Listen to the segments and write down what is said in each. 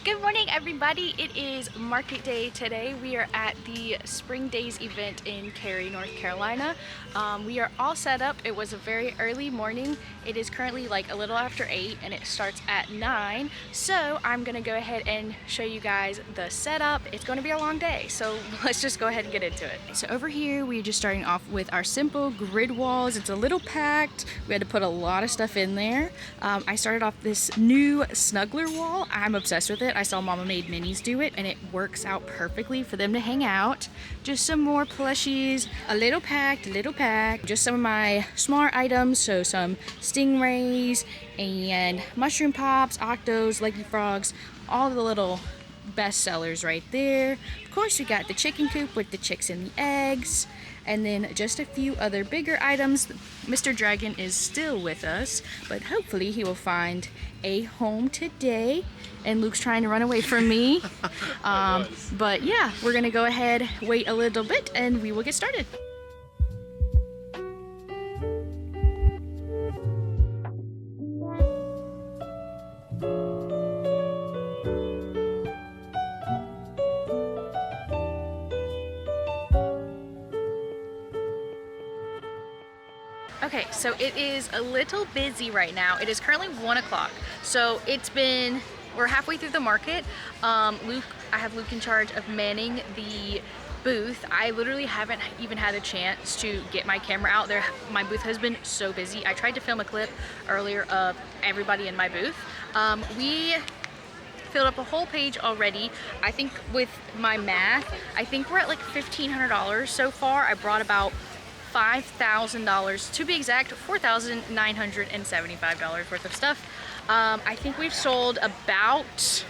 Good morning, everybody. It is market day today. We are at the Spring Days event in Cary, North Carolina. We are all set up. It was a very early morning. It is currently like a little after 8 and it starts at 9. So I'm gonna go ahead and show you guys the setup. It's gonna be a long day, so let's just go ahead and get into it. So over here, we're just starting off with our simple grid walls. It's a little packed. We had to put a lot of stuff in there. I started off this new snuggler wall. I'm obsessed with it. I saw Mama Made Minis do it and it works out perfectly for them to hang out. Just some more plushies, a little packed, just some of my smaller items, so some stingrays and mushroom pops, octos, leggy frogs, all the little best sellers right there. Of course, we got the chicken coop with the chicks and the eggs, and then just a few other bigger items. Mr. Dragon is still with us, but hopefully he will find a home today. And Luke's trying to run away from me. But yeah, we're gonna go ahead, wait a little bit, and we will get started. Okay, so it is a little busy right now. It is currently 1 o'clock. So we're halfway through the market. I have Luke in charge of manning the booth. I literally haven't even had a chance to get my camera out there. My booth has been so busy. I tried to film a clip earlier of everybody in my booth. We filled up a whole page already. I think with my math, I think we're at like $1,500 so far. I brought about $5,000, to be exact, $4,975 worth of stuff. I think we've sold about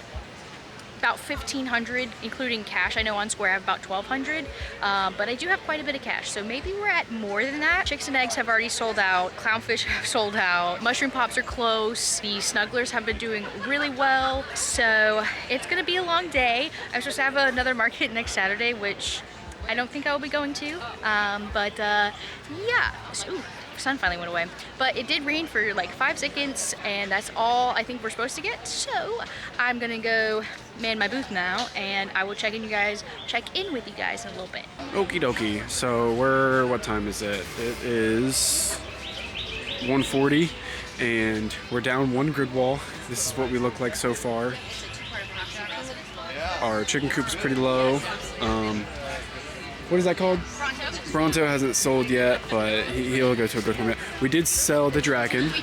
1,500, including cash. I know on Square I have about 1,200, but I do have quite a bit of cash, so maybe we're at more than that. Chicks and eggs have already sold out. Clownfish have sold out. Mushroom pops are close. The snugglers have been doing really well, so it's gonna be a long day. I'm supposed to have another market next Saturday, which I don't think I will be going to, yeah. Ooh, sun finally went away. But it did rain for like 5 seconds, and that's all I think we're supposed to get. So I'm gonna go man my booth now, and I will check in with you guys in a little bit. Okie dokie. So what time is it? It is 1:40, and we're down one grid wall. This is what we look like so far. Our chicken coop's pretty low. What is that called? Bronto hasn't sold yet, but he'll go to a good one. We did sell the dragon.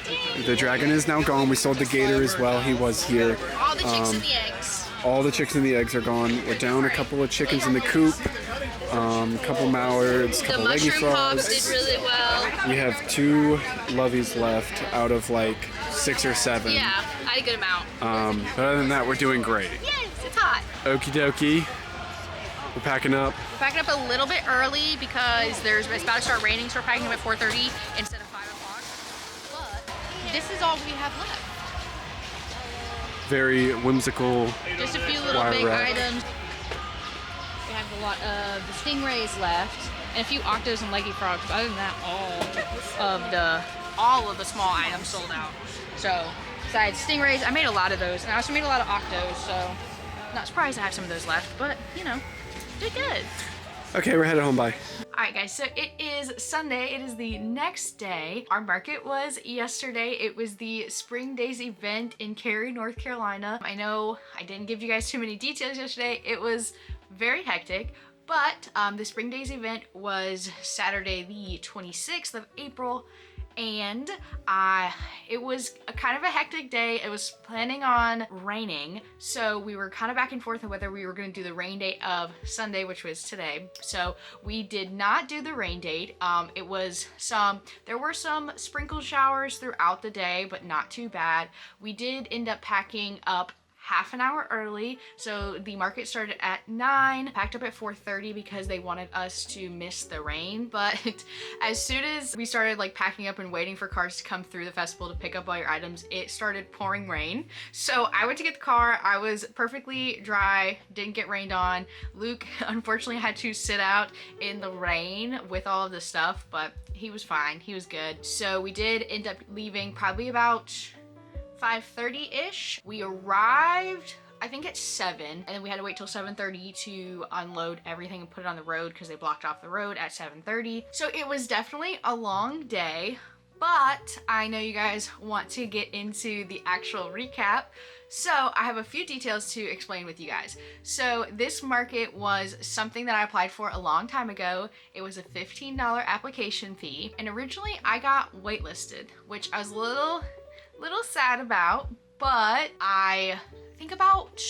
The dragon is now gone. We sold the gator as well. He was here. All the chicks and the eggs. All the chicks and the eggs are gone. We're down a couple of chickens in the coop. A couple mallards, a couple leggy frogs. The mushroom pops did really well. We have 2 loveys left out of like 6 or 7. Yeah, I had a good amount. But other than that, we're doing great. Yes, it's hot. Okie dokie. We're packing up. We're packing up a little bit early because it's about to start raining, so we're packing up at 4:30 instead of 5 o'clock. But this is all we have left. Very whimsical. Just a few little big items. We have a lot of the stingrays left and a few octos and leggy frogs. But other than that, all of the small items sold out. So besides stingrays, I made a lot of those, and I also made a lot of octos. So not surprised I have some of those left, but you know. Did good. Okay, we're headed home. Bye. Alright guys, so it is Sunday. It is the next day. Our market was yesterday. It was the Spring Days event in Cary, North Carolina. I know I didn't give you guys too many details yesterday. It was very hectic, but the Spring Days event was Saturday the 26th of April, and it was kind of a hectic day. It was planning on raining, so we were kind of back and forth on whether we were going to do the rain date of Sunday, which was today. So we did not do the rain date. There were some sprinkle showers throughout the day, but not too bad. We did end up packing up half an hour early, so the market started at 9, packed up at 4:30 because they wanted us to miss the rain. But as soon as we started like packing up and waiting for cars to come through the festival to pick up all your items, it started pouring rain. So I went to get the car. I was perfectly dry, didn't get rained on. Luke unfortunately had to sit out in the rain with all of the stuff, but he was fine, he was good. So we did end up leaving probably about 5:30-ish. We arrived I think at 7, and then we had to wait till 7:30 to unload everything and put it on the road because they blocked off the road at 7:30. So it was definitely a long day, but I know you guys want to get into the actual recap. So I have a few details to explain with you guys. So this market was something that I applied for a long time ago. It was a $15 application fee, and originally I got waitlisted, which I was a little sad about, but I think about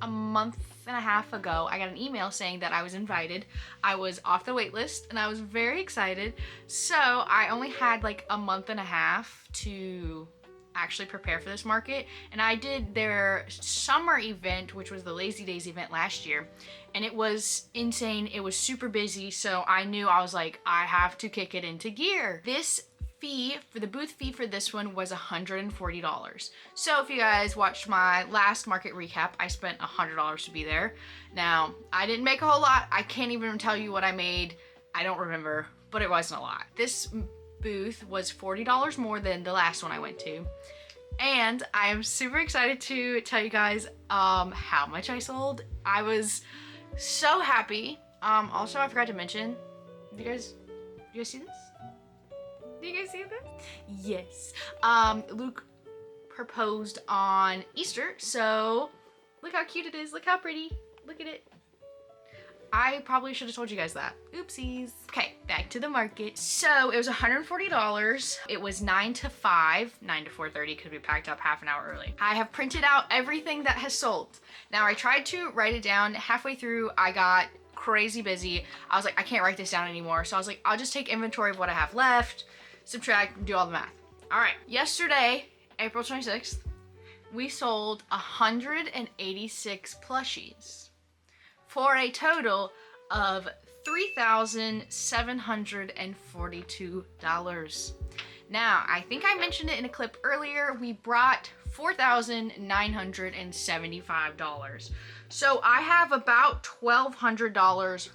a month and a half ago, I got an email saying that I was invited. I was off the wait list and I was very excited. So I only had like a month and a half to actually prepare for this market, and I did their summer event, which was the Lazy Days event last year, and it was insane. It was super busy, so I knew, I was like, I have to kick it into gear. This fee for the booth fee for this one was $140. So if you guys watched my last market recap, I spent $100 to be there. Now, I didn't make a whole lot. I can't even tell you what I made. I don't remember, but it wasn't a lot. This booth was $40 more than the last one I went to, and I am super excited to tell you guys how much I sold. I was so happy. Also, I forgot to mention, you guys see this? Do you guys see this? Yes. Luke proposed on Easter, so look how cute it is. Look how pretty. Look at it. I probably should have told you guys that. Oopsies. Okay, back to the market. So it was $140. It was 9 to 5, 9 to 4:30 because we packed up half an hour early. I have printed out everything that has sold. Now I tried to write it down. Halfway through, I got crazy busy. I was like, I can't write this down anymore. So I was like, I'll just take inventory of what I have left, subtract, do all the math. All right, yesterday, April 26th, we sold 186 plushies for a total of $3,742. Now, I think I mentioned it in a clip earlier, we brought $4,975. So I have about $1,200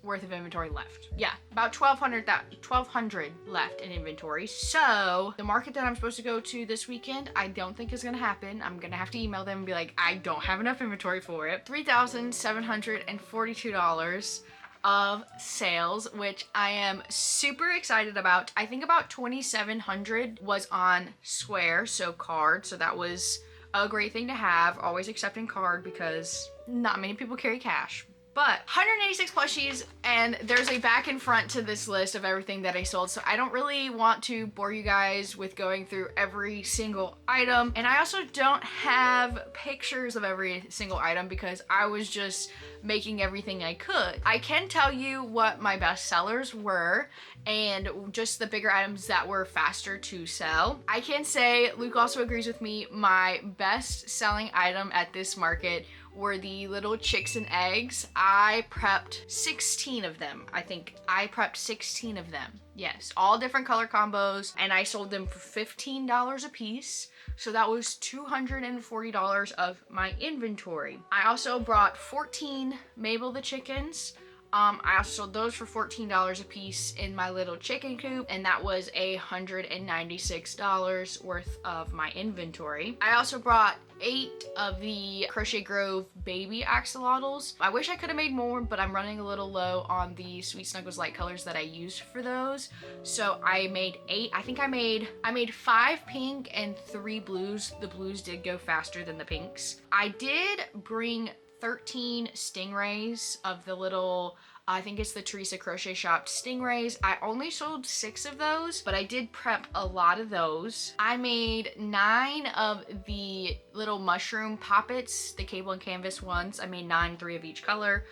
worth of inventory left. Yeah, about $1,200 left in inventory. So the market that I'm supposed to go to this weekend, I don't think is gonna happen. I'm gonna have to email them and be like, I don't have enough inventory for it. $3,742 of sales, which I am super excited about. I think about 2,700 was on Square, so card, so that was a great thing to have. Always accepting card because not many people carry cash. But 186 plushies, and there's a back and front to this list of everything that I sold, so I don't really want to bore you guys with going through every single item. And I also don't have pictures of every single item because I was just making everything I could. I can tell you what my best sellers were and just the bigger items that were faster to sell. I can say, Luke also agrees with me, my best selling item at this market were the little chicks and eggs. I prepped 16 of them. I think I prepped 16 of them. Yes, all different color combos, and I sold them for $15 a piece. So that was $240 of my inventory. I also brought 14 Mabel the chickens. I also sold those for $14 a piece in my little chicken coop, and that was $196 worth of my inventory. I also brought 8 of the Crochet Grove baby axolotls. I wish I could have made more, but I'm running a little low on the Sweet Snuggles light colors that I used for those. So I made 8. I think I made 5 pink and 3 blues. The blues did go faster than the pinks. I did bring 13 stingrays of the little, I think it's the Teresa Crochet Shop stingrays. I only sold 6 of those, but I did prep a lot of those. I made 9 of the little mushroom poppets, the cable and canvas ones. I made 9, 3 of each color.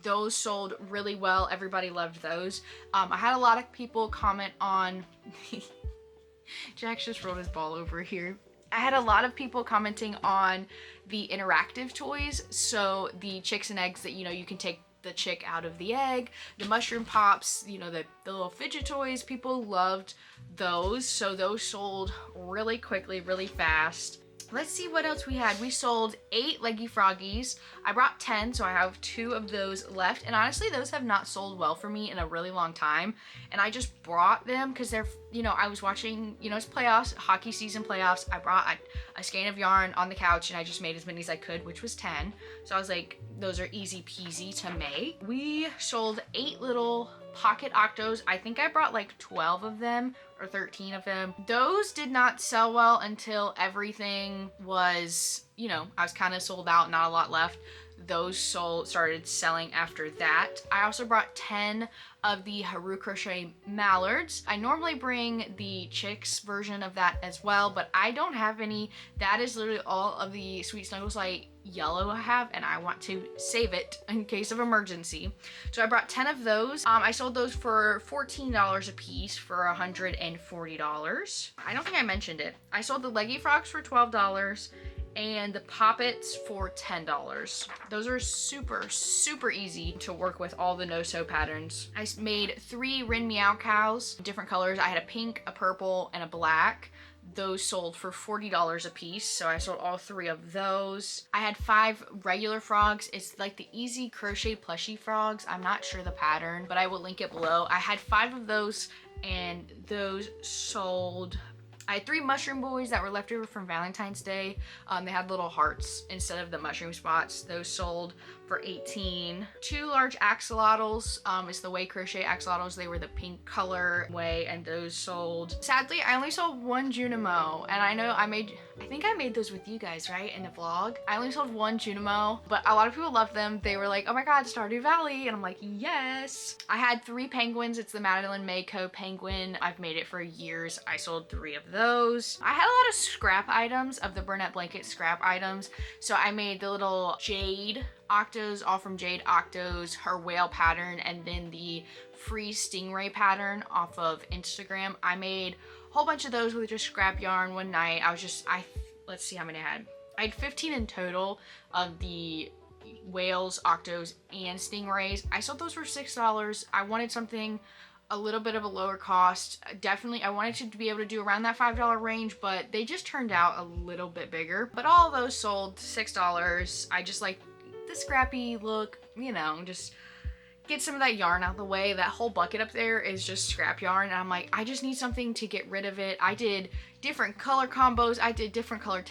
Those sold really well. Everybody loved those. I had a lot of people comment on, Jax just rolled his ball over here. I had a lot of people commenting on the interactive toys. So the chicks and eggs that, you know, you can take the chick out of the egg, the mushroom pops, you know, the little fidget toys. People loved those. So those sold really quickly, really fast. Let's see what else we had. We sold 8 leggy froggies. I brought 10, so I have 2 of those left. And honestly, those have not sold well for me in a really long time. And I just brought them because they're, you know, I was watching, you know, it's playoffs, hockey season playoffs. I brought a skein of yarn on the couch and I just made as many as I could, which was 10. So I was like, those are easy peasy to make. We sold 8 little pocket octos. I think I brought like 12 of them or 13 of them. Those did not sell well until everything was, you know, I was kind of sold out, not a lot left. Those started selling after that. I also brought 10 of the Haru Crochet mallards. I normally bring the chicks version of that as well, but I don't have any. That is literally all of the Sweet Snuggles Light yellow I have, and I want to save it in case of emergency. So I brought 10 of those. I sold those for $14 a piece for $140. I don't think I mentioned it. I sold the leggy frocks for $12 and the poppets for $10. Those are super, super easy to work with all the no-sew patterns. I made 3 Rin Meow cows, different colors. I had a pink, a purple, and a black. Those sold for $40 a piece, so I sold all 3 of those. I had 5 regular frogs. It's like the Easy Crochet plushie frogs. I'm not sure the pattern, but I will link it below. I had 5 of those, and those sold. I had 3 mushroom boys that were left over from Valentine's Day. They had little hearts instead of the mushroom spots. Those sold for $18. 2 large axolotls. It's the Way Crochet axolotls. They were the pink color way, and those sold. Sadly, I only sold 1 Junimo, and I know I think I made those with you guys, right, in the vlog. I only sold 1 Junimo, but a lot of people loved them. They were like, oh my god, Stardew Valley, and I'm like, yes. I had 3 penguins. It's the Madeline Mayco penguin. I've made it for years. I sold 3 of those. I had a lot of scrap items, of the Burnett Blanket scrap items, so I made the little jade octos, all from Jade Octos, her whale pattern, and then the free stingray pattern off of Instagram. I made a whole bunch of those with just scrap yarn one night. Let's see how many I had. I had 15 in total of the whales, octos, and stingrays. I sold those for $6. I wanted something a little bit of a lower cost. Definitely, I wanted to be able to do around that $5 range, but they just turned out a little bit bigger. But all of those sold $6. I just like the scrappy look, you know, just get some of that yarn out of the way. That whole bucket up there is just scrap yarn, and I'm like, I just need something to get rid of it. I did different color combos. I did different color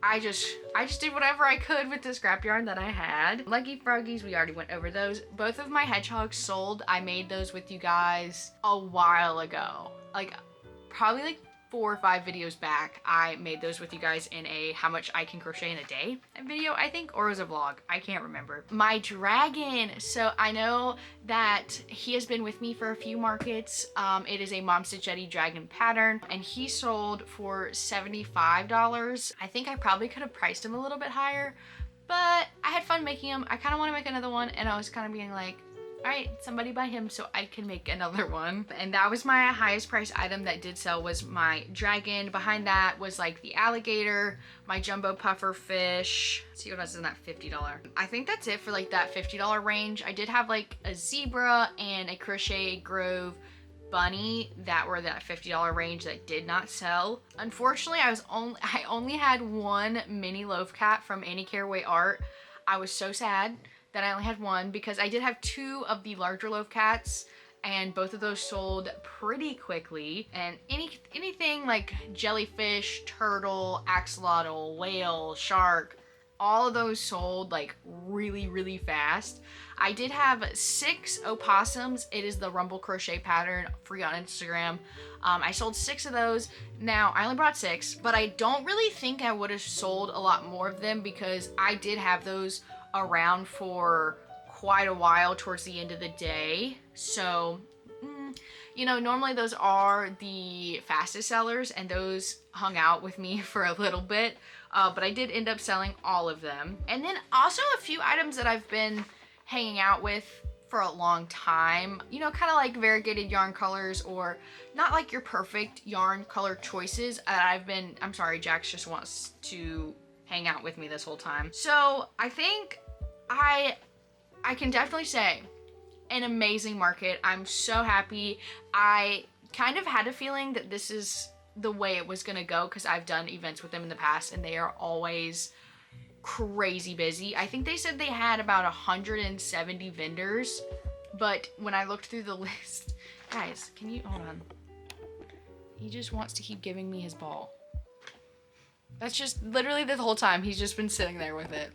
I just did whatever I could with the scrap yarn that I had. Leggy froggies, we already went over those. Both of my hedgehogs sold. I made those with you guys a while ago. Like, probably like 4 or 5 videos back, I made those with you guys in a how much I can crochet in a day video, I think, or it was a vlog. I can't remember. My dragon. So I know that he has been with me for a few markets. It is a Mom Stitchetti dragon pattern, and he sold for $75. I think I probably could have priced him a little bit higher, but I had fun making him. I kind of want to make another one, and I was kind of being like, all right, somebody buy him so I can make another one. And that was my highest price item that did sell, was my dragon. Behind that was like the alligator, my jumbo puffer fish. Let's see what else is in that $50. I think that's it for like that $50 range. I did have like a zebra and a Crochet Grove bunny that were that $50 range that did not sell. Unfortunately, I only had 1 mini loaf cat from Annie Caraway Art. I was so sad that I only had 1, because I did have 2 of the larger loaf cats, and both of those sold pretty quickly. And anything like jellyfish, turtle, axolotl, whale, shark, all of those sold like really, really fast. I did have 6 opossums. It is the Rumble Crochet pattern, free on Instagram. I sold 6 of those. Now, I only brought 6, but I don't really think I would have sold a lot more of them, because I did have those around for quite a while towards the end of the day. So, you know, normally those are the fastest sellers, and those hung out with me for a little bit, but I did end up selling all of them. And then also a few items that I've been hanging out with for a long time, you know, kind of like variegated yarn colors, or not like your perfect yarn color choices. I'm sorry, Jax just wants to hang out with me this whole time. So I think I can definitely say an amazing market. I'm so happy. I kind of had a feeling that this is the way it was gonna go because I've done events with them in the past and they are always crazy busy. I think they said they had about 170 vendors, but when I looked through the list, guys, can you hold on? He just wants to keep giving me his ball. That's just literally the whole time he's just been sitting there with it.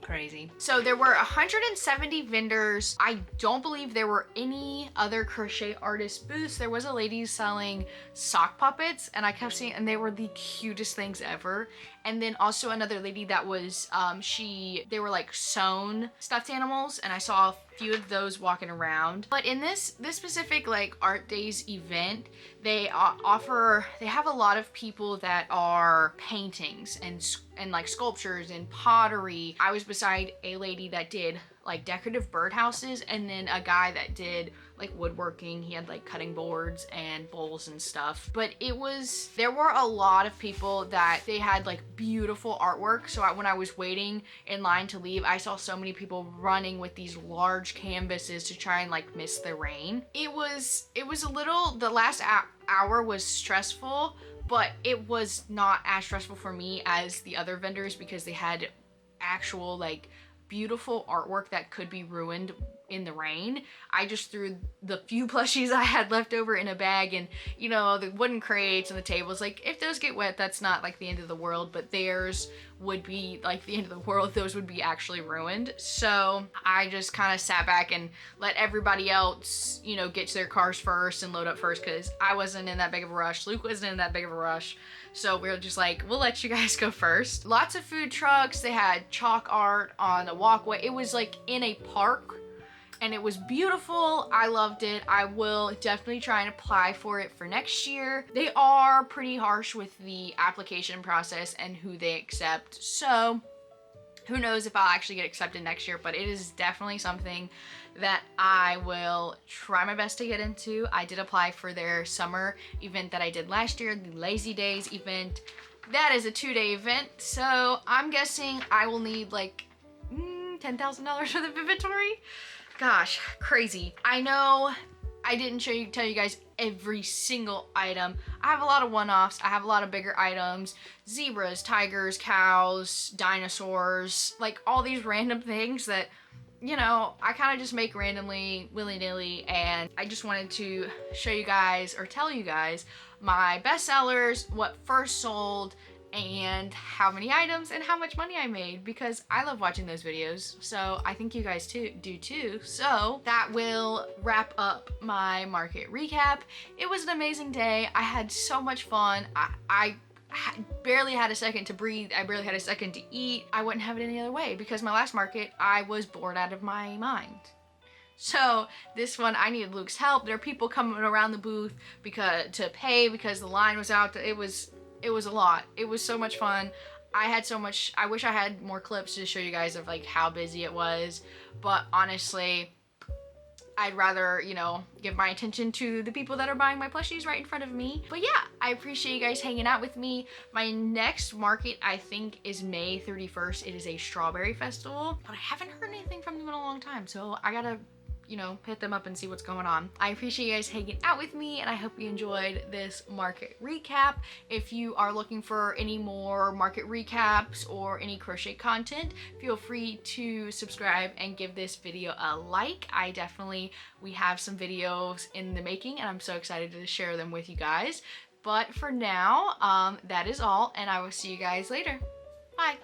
Crazy. So there were 170 vendors. I don't believe there were any other crochet artist booths. There was a lady selling sock puppets and I kept seeing, and they were the cutest things ever. And then also another lady that was, they were like sewn stuffed animals, and I saw a few of those walking around. But in this specific like Art Days event, they have a lot of people that are paintings and like sculptures and pottery. I was beside a lady that did like decorative birdhouses, and then a guy that did like woodworking. He had like cutting boards and bowls and stuff. But there were a lot of people that they had like beautiful artwork. So when I was waiting in line to leave, I saw so many people running with these large canvases to try and like miss the rain. It was a little, the last hour was stressful, but it was not as stressful for me as the other vendors because they had actual like beautiful artwork that could be ruined in the rain. I just threw the few plushies I had left over in a bag, and you know, the wooden crates and the tables, like if those get wet, that's not like the end of the world, but theirs would be like the end of the world. Those would be actually ruined. So I just kind of sat back and let everybody else, you know, get to their cars first and load up first, because I wasn't in that big of a rush. Luke wasn't in that big of a rush. So we were just like, we'll let you guys go first. Lots of food trucks. They had chalk art on the walkway. It was like in a park and it was beautiful. I loved it. I will definitely try and apply for it for next year. They are pretty harsh with the application process and who they accept. So who knows if I'll actually get accepted next year, but it is definitely something that I will try my best to get into. I did apply for their summer event that I did last year, the Lazy Days event. That is a 2-day event, so I'm guessing I will need like $10,000 worth of inventory. Gosh, crazy. I know I didn't tell you guys every single item. I have a lot of one-offs. I have a lot of bigger items. Zebras, tigers, cows, dinosaurs, like all these random things that, you know, I kind of just make randomly, willy-nilly, and I just wanted to show you guys or tell you guys my best sellers, what first sold, and how many items and how much money I made, because I love watching those videos. So I think you guys do too. So that will wrap up my market recap. It was an amazing day. I had so much fun. I barely had a second to breathe. I barely had a second to eat. I wouldn't have it any other way, because my last market, I was bored out of my mind. So this one, I needed Luke's help. There are people coming around the booth to pay because the line was out. It was a lot. It was so much fun. I had so much. I wish I had more clips to show you guys of like how busy it was, but honestly, I'd rather, you know, give my attention to the people that are buying my plushies right in front of me. But yeah, I appreciate you guys hanging out with me. My next market, I think, is May 31st. It is a strawberry festival, but I haven't heard anything from them in a long time, so I gotta, you know, hit them up and see what's going on. I appreciate you guys hanging out with me, and I hope you enjoyed this market recap. If you are looking for any more market recaps or any crochet content, feel free to subscribe and give this video a like. We have some videos in the making, and I'm so excited to share them with you guys. But for now, that is all, and I will see you guys later. Bye.